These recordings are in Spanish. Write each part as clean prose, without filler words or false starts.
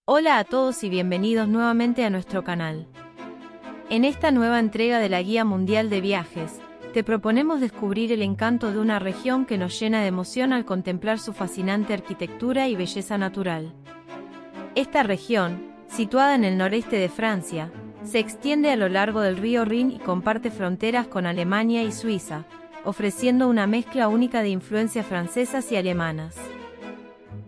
Hola a todos y bienvenidos nuevamente a nuestro canal. En esta nueva entrega de la Guía Mundial de Viajes, te proponemos descubrir el encanto de una región que nos llena de emoción al contemplar su fascinante arquitectura y belleza natural. Esta región, situada en el noreste de Francia, se extiende a lo largo del río Rin y comparte fronteras con Alemania y Suiza, ofreciendo una mezcla única de influencias francesas y alemanas.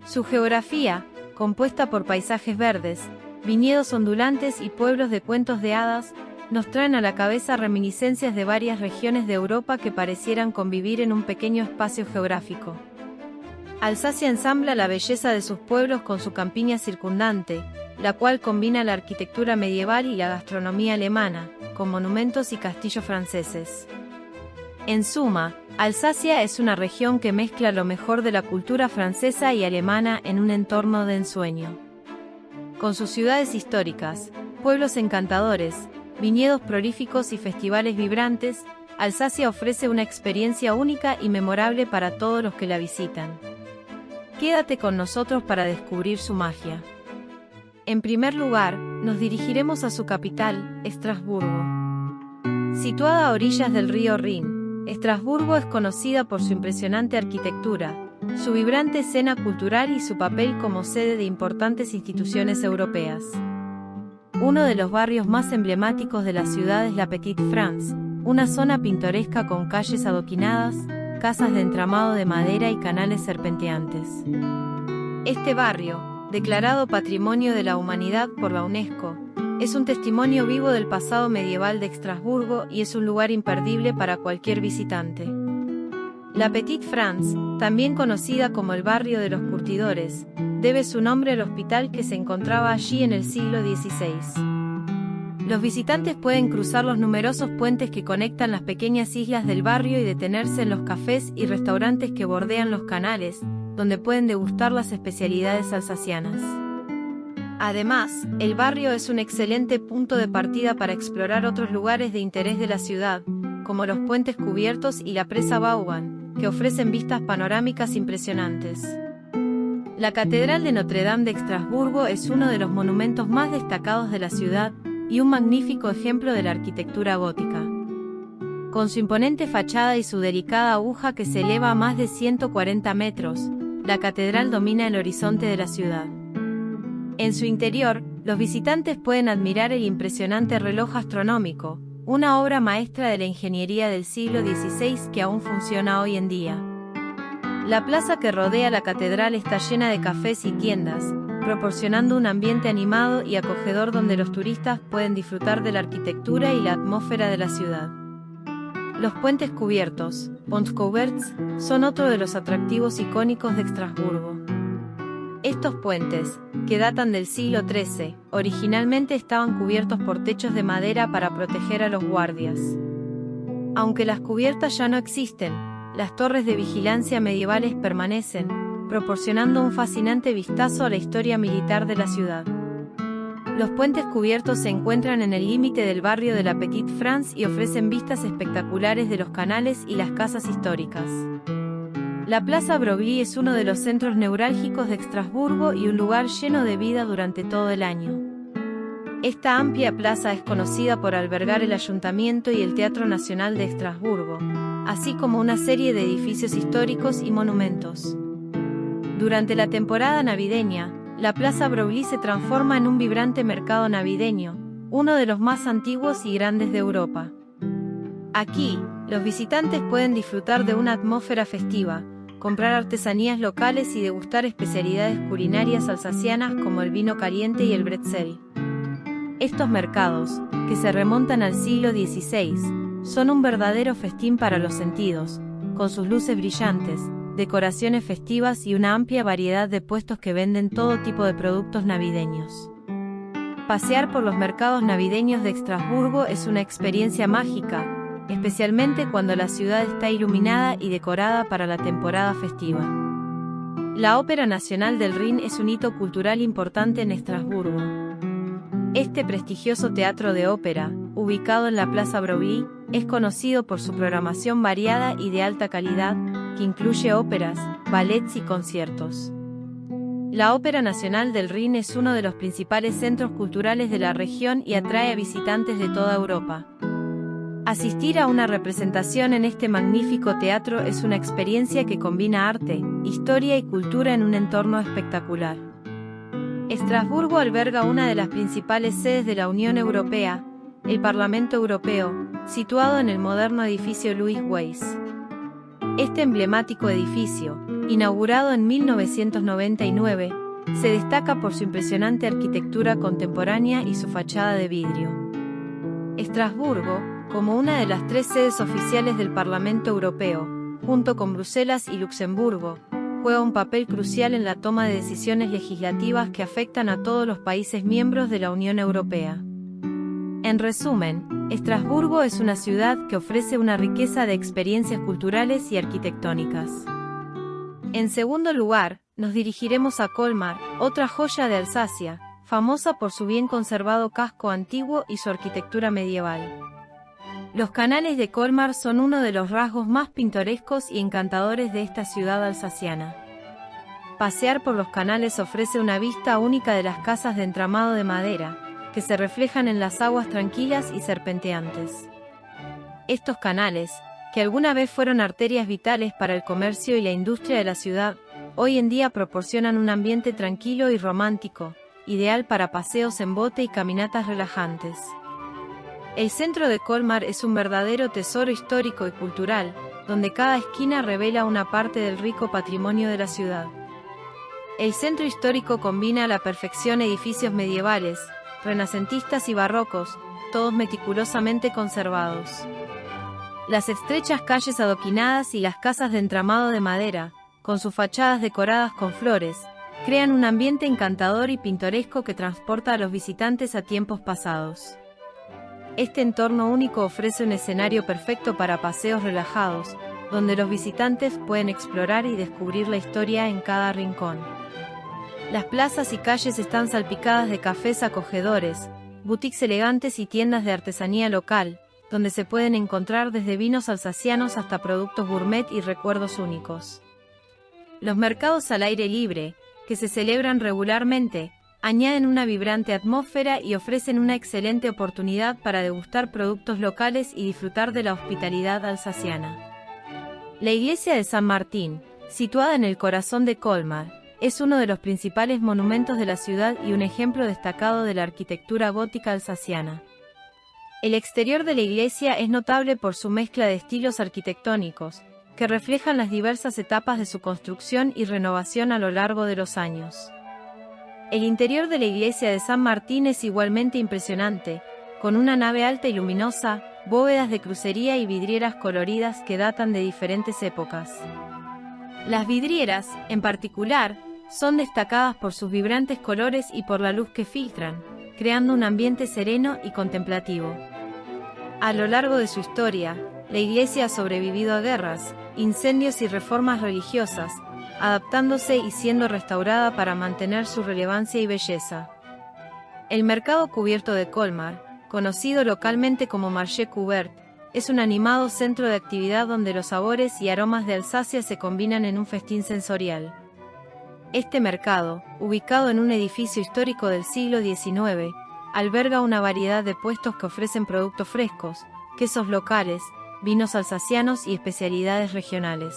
Su geografía, compuesta por paisajes verdes, viñedos ondulantes y pueblos de cuentos de hadas, nos traen a la cabeza reminiscencias de varias regiones de Europa que parecieran convivir en un pequeño espacio geográfico. Alsacia ensambla la belleza de sus pueblos con su campiña circundante, la cual combina la arquitectura medieval y la gastronomía alemana, con monumentos y castillos franceses. En suma, Alsacia es una región que mezcla lo mejor de la cultura francesa y alemana en un entorno de ensueño. Con sus ciudades históricas, pueblos encantadores, viñedos prolíficos y festivales vibrantes, Alsacia ofrece una experiencia única y memorable para todos los que la visitan. Quédate con nosotros para descubrir su magia. En primer lugar, nos dirigiremos a su capital, Estrasburgo. Situada a orillas del río Rin, Estrasburgo es conocida por su impresionante arquitectura, su vibrante escena cultural y su papel como sede de importantes instituciones europeas. Uno de los barrios más emblemáticos de la ciudad es la Petite France, una zona pintoresca con calles adoquinadas, casas de entramado de madera y canales serpenteantes. Este barrio, declarado Patrimonio de la Humanidad por la UNESCO, es un testimonio vivo del pasado medieval de Estrasburgo y es un lugar imperdible para cualquier visitante. La Petite France, también conocida como el barrio de los curtidores, debe su nombre al hospital que se encontraba allí en el siglo XVI. Los visitantes pueden cruzar los numerosos puentes que conectan las pequeñas islas del barrio y detenerse en los cafés y restaurantes que bordean los canales, donde pueden degustar las especialidades alsacianas. Además, el barrio es un excelente punto de partida para explorar otros lugares de interés de la ciudad, como los puentes cubiertos y la presa Vauban, que ofrecen vistas panorámicas impresionantes. La Catedral de Notre Dame de Estrasburgo es uno de los monumentos más destacados de la ciudad y un magnífico ejemplo de la arquitectura gótica. Con su imponente fachada y su delicada aguja que se eleva a más de 140 metros, la catedral domina el horizonte de la ciudad. En su interior, los visitantes pueden admirar el impresionante reloj astronómico, una obra maestra de la ingeniería del siglo XVI que aún funciona hoy en día. La plaza que rodea la catedral está llena de cafés y tiendas, proporcionando un ambiente animado y acogedor donde los turistas pueden disfrutar de la arquitectura y la atmósfera de la ciudad. Los puentes cubiertos, Ponts Couverts, son otro de los atractivos icónicos de Estrasburgo. Estos puentes, que datan del siglo XIII, originalmente estaban cubiertos por techos de madera para proteger a los guardias. Aunque las cubiertas ya no existen, las torres de vigilancia medievales permanecen, proporcionando un fascinante vistazo a la historia militar de la ciudad. Los puentes cubiertos se encuentran en el límite del barrio de la Petite France y ofrecen vistas espectaculares de los canales y las casas históricas. La Plaza Broglie es uno de los centros neurálgicos de Estrasburgo y un lugar lleno de vida durante todo el año. Esta amplia plaza es conocida por albergar el Ayuntamiento y el Teatro Nacional de Estrasburgo, así como una serie de edificios históricos y monumentos. Durante la temporada navideña, la Plaza Broglie se transforma en un vibrante mercado navideño, uno de los más antiguos y grandes de Europa. Aquí, los visitantes pueden disfrutar de una atmósfera festiva, comprar artesanías locales y degustar especialidades culinarias alsacianas como el vino caliente y el bretzel. Estos mercados, que se remontan al siglo XVI, son un verdadero festín para los sentidos, con sus luces brillantes, decoraciones festivas y una amplia variedad de puestos que venden todo tipo de productos navideños. Pasear por los mercados navideños de Estrasburgo es una experiencia mágica, especialmente cuando la ciudad está iluminada y decorada para la temporada festiva. La Ópera Nacional del Rin es un hito cultural importante en Estrasburgo. Este prestigioso teatro de ópera, ubicado en la Plaza Broglie, es conocido por su programación variada y de alta calidad, que incluye óperas, ballets y conciertos. La Ópera Nacional del Rin es uno de los principales centros culturales de la región y atrae a visitantes de toda Europa. Asistir a una representación en este magnífico teatro es una experiencia que combina arte, historia y cultura en un entorno espectacular. Estrasburgo alberga una de las principales sedes de la Unión Europea, el Parlamento Europeo, situado en el moderno edificio Louis Weiss. Este emblemático edificio, inaugurado en 1999, se destaca por su impresionante arquitectura contemporánea y su fachada de vidrio. Estrasburgo, como una de las 3 sedes oficiales del Parlamento Europeo, junto con Bruselas y Luxemburgo, juega un papel crucial en la toma de decisiones legislativas que afectan a todos los países miembros de la Unión Europea. En resumen, Estrasburgo es una ciudad que ofrece una riqueza de experiencias culturales y arquitectónicas. En segundo lugar, nos dirigiremos a Colmar, otra joya de Alsacia, famosa por su bien conservado casco antiguo y su arquitectura medieval. Los canales de Colmar son uno de los rasgos más pintorescos y encantadores de esta ciudad alsaciana. Pasear por los canales ofrece una vista única de las casas de entramado de madera, que se reflejan en las aguas tranquilas y serpenteantes. Estos canales, que alguna vez fueron arterias vitales para el comercio y la industria de la ciudad, hoy en día proporcionan un ambiente tranquilo y romántico, ideal para paseos en bote y caminatas relajantes. El centro de Colmar es un verdadero tesoro histórico y cultural, donde cada esquina revela una parte del rico patrimonio de la ciudad. El centro histórico combina a la perfección edificios medievales, renacentistas y barrocos, todos meticulosamente conservados. Las estrechas calles adoquinadas y las casas de entramado de madera, con sus fachadas decoradas con flores, crean un ambiente encantador y pintoresco que transporta a los visitantes a tiempos pasados. Este entorno único ofrece un escenario perfecto para paseos relajados, donde los visitantes pueden explorar y descubrir la historia en cada rincón. Las plazas y calles están salpicadas de cafés acogedores, boutiques elegantes y tiendas de artesanía local, donde se pueden encontrar desde vinos alsacianos hasta productos gourmet y recuerdos únicos. Los mercados al aire libre, que se celebran regularmente, añaden una vibrante atmósfera y ofrecen una excelente oportunidad para degustar productos locales y disfrutar de la hospitalidad alsaciana. La iglesia de San Martín, situada en el corazón de Colmar, es uno de los principales monumentos de la ciudad y un ejemplo destacado de la arquitectura gótica alsaciana. El exterior de la iglesia es notable por su mezcla de estilos arquitectónicos, que reflejan las diversas etapas de su construcción y renovación a lo largo de los años. El interior de la iglesia de San Martín es igualmente impresionante, con una nave alta y luminosa, bóvedas de crucería y vidrieras coloridas que datan de diferentes épocas. Las vidrieras, en particular, son destacadas por sus vibrantes colores y por la luz que filtran, creando un ambiente sereno y contemplativo. A lo largo de su historia, la iglesia ha sobrevivido a guerras, incendios y reformas religiosas, adaptándose y siendo restaurada para mantener su relevancia y belleza. El mercado cubierto de Colmar, conocido localmente como Marché Couvert, es un animado centro de actividad donde los sabores y aromas de Alsacia se combinan en un festín sensorial. Este mercado, ubicado en un edificio histórico del siglo XIX, alberga una variedad de puestos que ofrecen productos frescos, quesos locales, vinos alsacianos y especialidades regionales.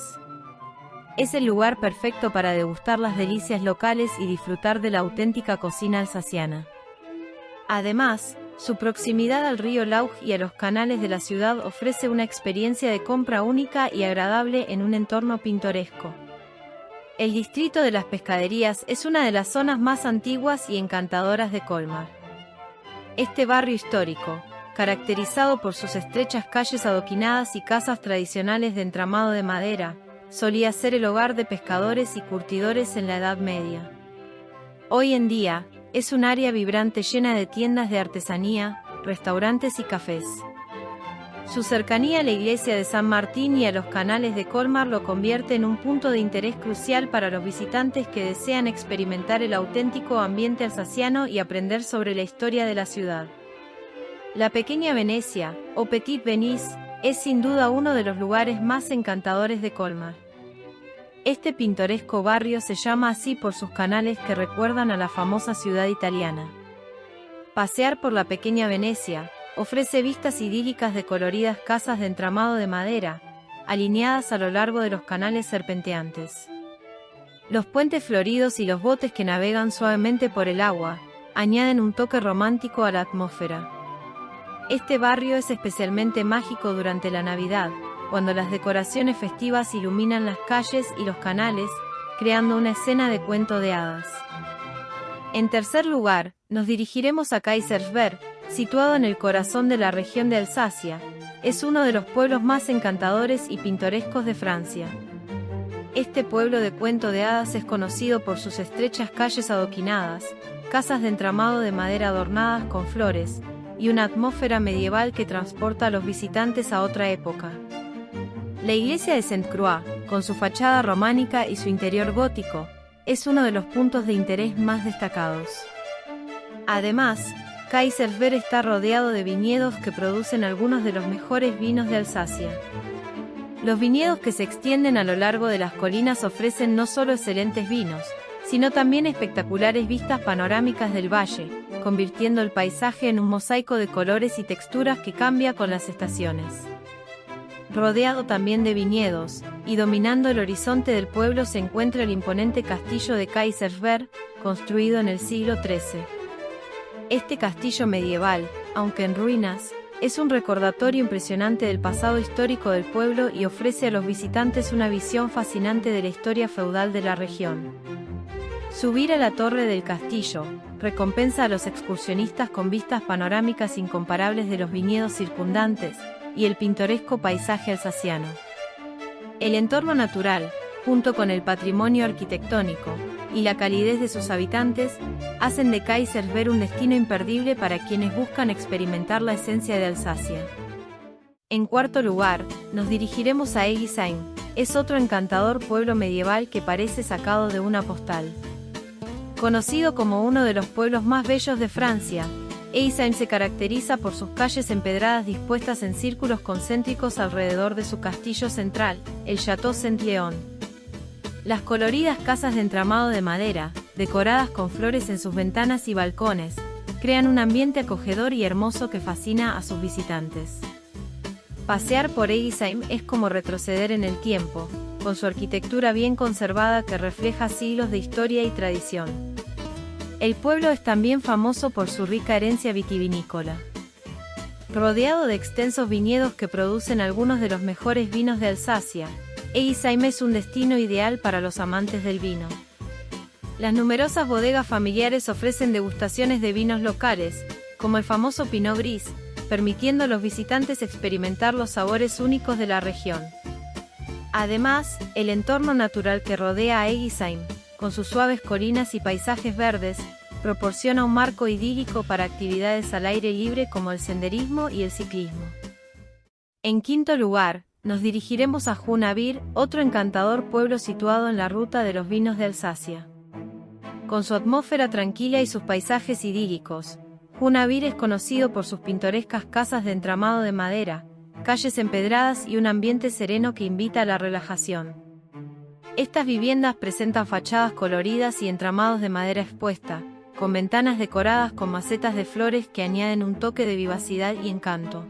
Es el lugar perfecto para degustar las delicias locales y disfrutar de la auténtica cocina alsaciana. Además, su proximidad al río Lauch y a los canales de la ciudad ofrece una experiencia de compra única y agradable en un entorno pintoresco. El distrito de las pescaderías es una de las zonas más antiguas y encantadoras de Colmar. Este barrio histórico, caracterizado por sus estrechas calles adoquinadas y casas tradicionales de entramado de madera, solía ser el hogar de pescadores y curtidores en la Edad Media. Hoy en día, es un área vibrante llena de tiendas de artesanía, restaurantes y cafés. Su cercanía a la iglesia de San Martín y a los canales de Colmar lo convierte en un punto de interés crucial para los visitantes que desean experimentar el auténtico ambiente alsaciano y aprender sobre la historia de la ciudad. La pequeña Venecia, o Petit Venise, es sin duda uno de los lugares más encantadores de Colmar. Este pintoresco barrio se llama así por sus canales que recuerdan a la famosa ciudad italiana. Pasear por la pequeña Venecia ofrece vistas idílicas de coloridas casas de entramado de madera, alineadas a lo largo de los canales serpenteantes. Los puentes floridos y los botes que navegan suavemente por el agua añaden un toque romántico a la atmósfera. Este barrio es especialmente mágico durante la Navidad, cuando las decoraciones festivas iluminan las calles y los canales, creando una escena de cuento de hadas. En tercer lugar, nos dirigiremos a Kaysersberg, situado en el corazón de la región de Alsacia. Es uno de los pueblos más encantadores y pintorescos de Francia. Este pueblo de cuento de hadas es conocido por sus estrechas calles adoquinadas, casas de entramado de madera adornadas con flores, y una atmósfera medieval que transporta a los visitantes a otra época. La iglesia de Sainte-Croix, con su fachada románica y su interior gótico, es uno de los puntos de interés más destacados. Además, Kaysersberg está rodeado de viñedos que producen algunos de los mejores vinos de Alsacia. Los viñedos que se extienden a lo largo de las colinas ofrecen no solo excelentes vinos, sino también espectaculares vistas panorámicas del valle, convirtiendo el paisaje en un mosaico de colores y texturas que cambia con las estaciones. Rodeado también de viñedos, y dominando el horizonte del pueblo se encuentra el imponente castillo de Kaysersberg, construido en el siglo XIII. Este castillo medieval, aunque en ruinas, es un recordatorio impresionante del pasado histórico del pueblo y ofrece a los visitantes una visión fascinante de la historia feudal de la región. Subir a la torre del castillo recompensa a los excursionistas con vistas panorámicas incomparables de los viñedos circundantes y el pintoresco paisaje alsaciano. El entorno natural, junto con el patrimonio arquitectónico y la calidez de sus habitantes, hacen de Kaysersberg un destino imperdible para quienes buscan experimentar la esencia de Alsacia. En cuarto lugar, nos dirigiremos a Egisheim. Es otro encantador pueblo medieval que parece sacado de una postal. Conocido como uno de los pueblos más bellos de Francia, Egisheim se caracteriza por sus calles empedradas dispuestas en círculos concéntricos alrededor de su castillo central, el Château Saint-Léon. Las coloridas casas de entramado de madera, decoradas con flores en sus ventanas y balcones, crean un ambiente acogedor y hermoso que fascina a sus visitantes. Pasear por Egisheim es como retroceder en el tiempo, con su arquitectura bien conservada que refleja siglos de historia y tradición. El pueblo es también famoso por su rica herencia vitivinícola. Rodeado de extensos viñedos que producen algunos de los mejores vinos de Alsacia, Egisheim es un destino ideal para los amantes del vino. Las numerosas bodegas familiares ofrecen degustaciones de vinos locales, como el famoso Pinot Gris, permitiendo a los visitantes experimentar los sabores únicos de la región. Además, el entorno natural que rodea a Egisheim, con sus suaves colinas y paisajes verdes, proporciona un marco idílico para actividades al aire libre como el senderismo y el ciclismo. En quinto lugar, nos dirigiremos a Junavir, otro encantador pueblo situado en la ruta de los vinos de Alsacia. Con su atmósfera tranquila y sus paisajes idílicos, Junavir es conocido por sus pintorescas casas de entramado de madera, calles empedradas y un ambiente sereno que invita a la relajación. Estas viviendas presentan fachadas coloridas y entramados de madera expuesta, con ventanas decoradas con macetas de flores que añaden un toque de vivacidad y encanto.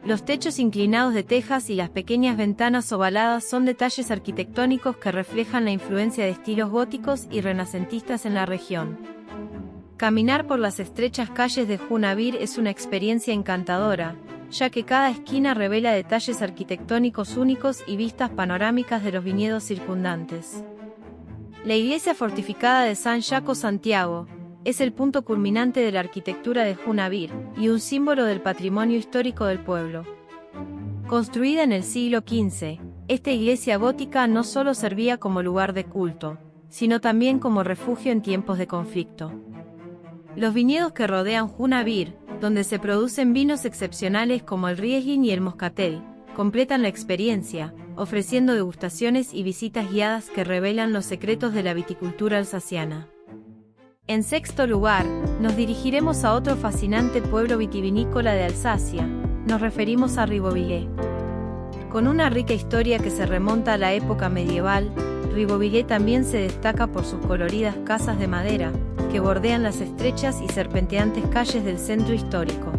Los techos inclinados de tejas y las pequeñas ventanas ovaladas son detalles arquitectónicos que reflejan la influencia de estilos góticos y renacentistas en la región. Caminar por las estrechas calles de Junavir es una experiencia encantadora, ya que cada esquina revela detalles arquitectónicos únicos y vistas panorámicas de los viñedos circundantes. La iglesia fortificada de San Jaco Santiago es el punto culminante de la arquitectura de Junavir y un símbolo del patrimonio histórico del pueblo. Construida en el siglo XV, esta iglesia gótica no solo servía como lugar de culto, sino también como refugio en tiempos de conflicto. Los viñedos que rodean Junavir, donde se producen vinos excepcionales como el Riesling y el Moscatel, completan la experiencia, ofreciendo degustaciones y visitas guiadas que revelan los secretos de la viticultura alsaciana. En sexto lugar, nos dirigiremos a otro fascinante pueblo vitivinícola de Alsacia, nos referimos a Ribeauvillé. Con una rica historia que se remonta a la época medieval, Ribeauvillé también se destaca por sus coloridas casas de madera, que bordean las estrechas y serpenteantes calles del centro histórico.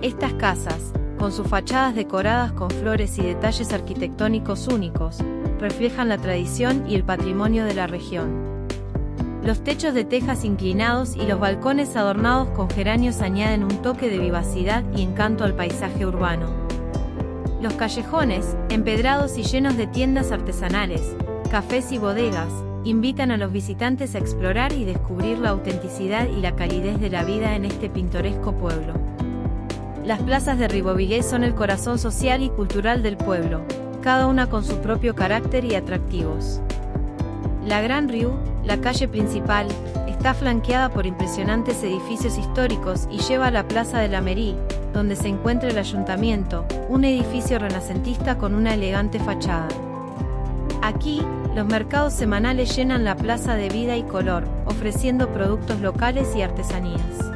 Estas casas, con sus fachadas decoradas con flores y detalles arquitectónicos únicos, reflejan la tradición y el patrimonio de la región. Los techos de tejas inclinados y los balcones adornados con geranios añaden un toque de vivacidad y encanto al paisaje urbano. Los callejones, empedrados y llenos de tiendas artesanales, cafés y bodegas, invitan a los visitantes a explorar y descubrir la autenticidad y la calidez de la vida en este pintoresco pueblo. Las plazas de Ribeauvillé son el corazón social y cultural del pueblo, cada una con su propio carácter y atractivos. La Gran Rue, la calle principal, está flanqueada por impresionantes edificios históricos y lleva a la Plaza de la Mairie, donde se encuentra el ayuntamiento, un edificio renacentista con una elegante fachada. Aquí, los mercados semanales llenan la plaza de vida y color, ofreciendo productos locales y artesanías.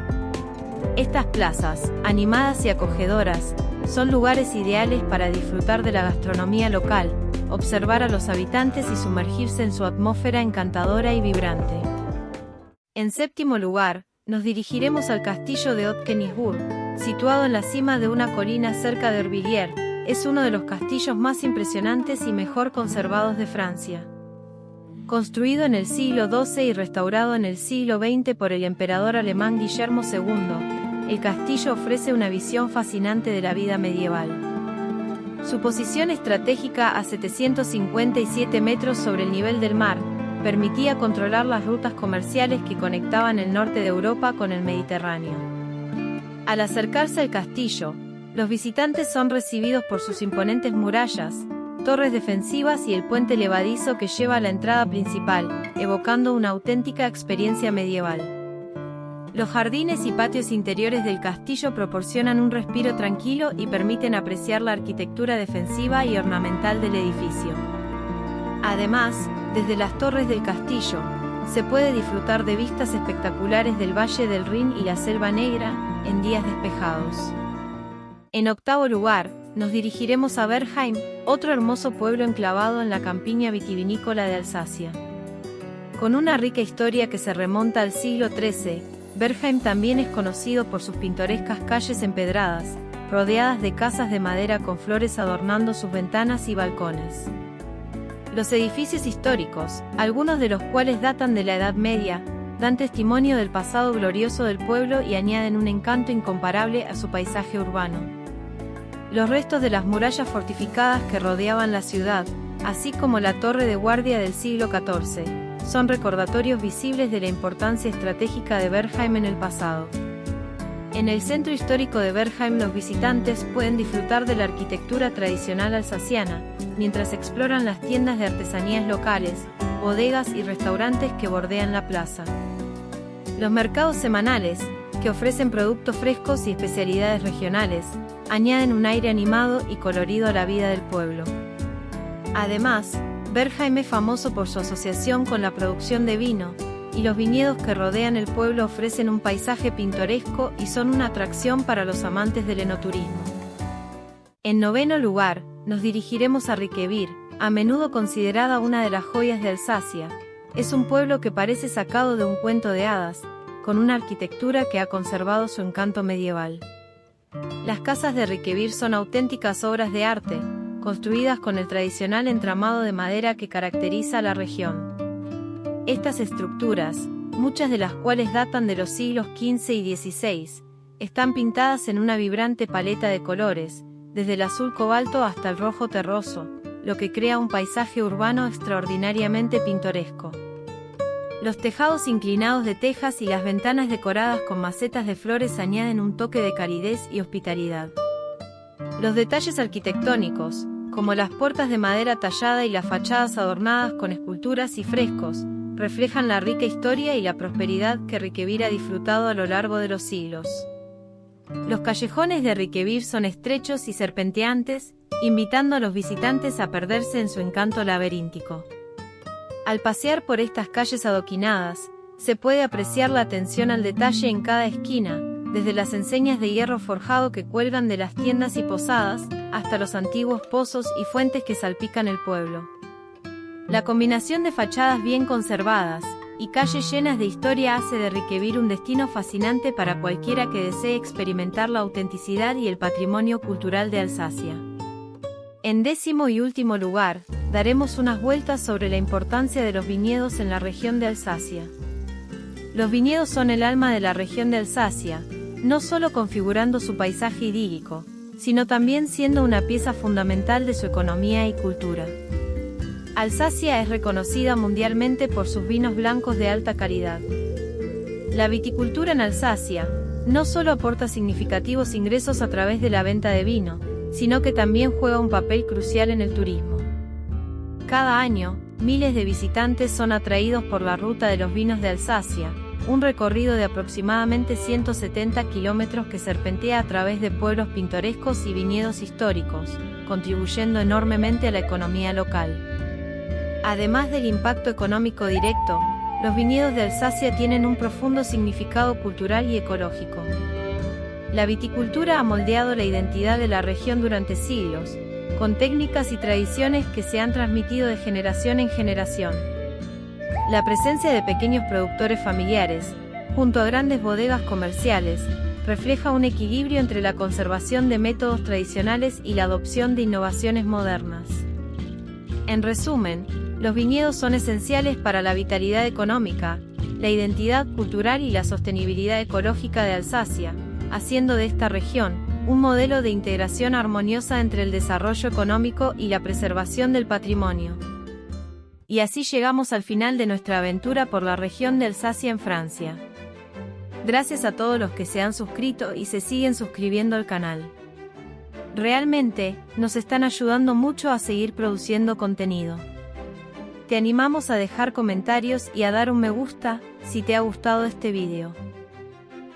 Estas plazas, animadas y acogedoras, son lugares ideales para disfrutar de la gastronomía local, observar a los habitantes y sumergirse en su atmósfera encantadora y vibrante. En séptimo lugar, nos dirigiremos al castillo de Haut-Kennisbourg, situado en la cima de una colina cerca de Orvilliers. Es uno de los castillos más impresionantes y mejor conservados de Francia. Construido en el siglo XII y restaurado en el siglo XX por el emperador alemán Guillermo II, el castillo ofrece una visión fascinante de la vida medieval. Su posición estratégica a 757 metros sobre el nivel del mar permitía controlar las rutas comerciales que conectaban el norte de Europa con el Mediterráneo. Al acercarse al castillo, los visitantes son recibidos por sus imponentes murallas, torres defensivas y el puente levadizo que lleva a la entrada principal, evocando una auténtica experiencia medieval. Los jardines y patios interiores del castillo proporcionan un respiro tranquilo y permiten apreciar la arquitectura defensiva y ornamental del edificio. Además, desde las torres del castillo, se puede disfrutar de vistas espectaculares del Valle del Rin y la Selva Negra, en días despejados. En octavo lugar, nos dirigiremos a Bergheim, otro hermoso pueblo enclavado en la campiña vitivinícola de Alsacia. Con una rica historia que se remonta al siglo XIII, Bergheim también es conocido por sus pintorescas calles empedradas, rodeadas de casas de madera con flores adornando sus ventanas y balcones. Los edificios históricos, algunos de los cuales datan de la Edad Media, dan testimonio del pasado glorioso del pueblo y añaden un encanto incomparable a su paisaje urbano. Los restos de las murallas fortificadas que rodeaban la ciudad, así como la torre de guardia del siglo XIV, son recordatorios visibles de la importancia estratégica de Bergheim en el pasado. En el centro histórico de Bergheim los visitantes pueden disfrutar de la arquitectura tradicional alsaciana, mientras exploran las tiendas de artesanías locales, bodegas y restaurantes que bordean la plaza. Los mercados semanales, que ofrecen productos frescos y especialidades regionales, añaden un aire animado y colorido a la vida del pueblo. Además, Bergheim es famoso por su asociación con la producción de vino, y los viñedos que rodean el pueblo ofrecen un paisaje pintoresco y son una atracción para los amantes del enoturismo. En noveno lugar, nos dirigiremos a Riquewihr, a menudo considerada una de las joyas de Alsacia. Es un pueblo que parece sacado de un cuento de hadas, con una arquitectura que ha conservado su encanto medieval. Las casas de Riquewihr son auténticas obras de arte, construidas con el tradicional entramado de madera que caracteriza a la región. Estas estructuras, muchas de las cuales datan de los siglos XV y XVI, están pintadas en una vibrante paleta de colores, desde el azul cobalto hasta el rojo terroso, lo que crea un paisaje urbano extraordinariamente pintoresco. Los tejados inclinados de tejas y las ventanas decoradas con macetas de flores añaden un toque de calidez y hospitalidad. Los detalles arquitectónicos, como las puertas de madera tallada y las fachadas adornadas con esculturas y frescos, reflejan la rica historia y la prosperidad que Riquewihr ha disfrutado a lo largo de los siglos. Los callejones de Riquewihr son estrechos y serpenteantes, invitando a los visitantes a perderse en su encanto laberíntico. Al pasear por estas calles adoquinadas, se puede apreciar la atención al detalle en cada esquina, desde las enseñas de hierro forjado que cuelgan de las tiendas y posadas, hasta los antiguos pozos y fuentes que salpican el pueblo. La combinación de fachadas bien conservadas y calles llenas de historia hace de Riquewihr un destino fascinante para cualquiera que desee experimentar la autenticidad y el patrimonio cultural de Alsacia. En 10º y último lugar, daremos unas vueltas sobre la importancia de los viñedos en la región de Alsacia. Los viñedos son el alma de la región de Alsacia, no solo configurando su paisaje idílico, sino también siendo una pieza fundamental de su economía y cultura. Alsacia es reconocida mundialmente por sus vinos blancos de alta calidad. La viticultura en Alsacia no solo aporta significativos ingresos a través de la venta de vino, sino que también juega un papel crucial en el turismo. Cada año, miles de visitantes son atraídos por la Ruta de los Vinos de Alsacia, un recorrido de aproximadamente 170 kilómetros que serpentea a través de pueblos pintorescos y viñedos históricos, contribuyendo enormemente a la economía local. Además del impacto económico directo, los viñedos de Alsacia tienen un profundo significado cultural y ecológico. La viticultura ha moldeado la identidad de la región durante siglos, con técnicas y tradiciones que se han transmitido de generación en generación. La presencia de pequeños productores familiares, junto a grandes bodegas comerciales, refleja un equilibrio entre la conservación de métodos tradicionales y la adopción de innovaciones modernas. En resumen, los viñedos son esenciales para la vitalidad económica, la identidad cultural y la sostenibilidad ecológica de Alsacia, haciendo de esta región un modelo de integración armoniosa entre el desarrollo económico y la preservación del patrimonio. Y así llegamos al final de nuestra aventura por la región de Alsacia en Francia. Gracias a todos los que se han suscrito y se siguen suscribiendo al canal. Realmente, nos están ayudando mucho a seguir produciendo contenido. Te animamos a dejar comentarios y a dar un me gusta, si te ha gustado este video.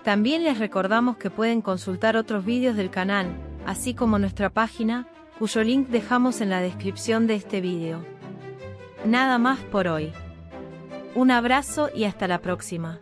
También les recordamos que pueden consultar otros vídeos del canal, así como nuestra página, cuyo link dejamos en la descripción de este video. Nada más por hoy. Un abrazo y hasta la próxima.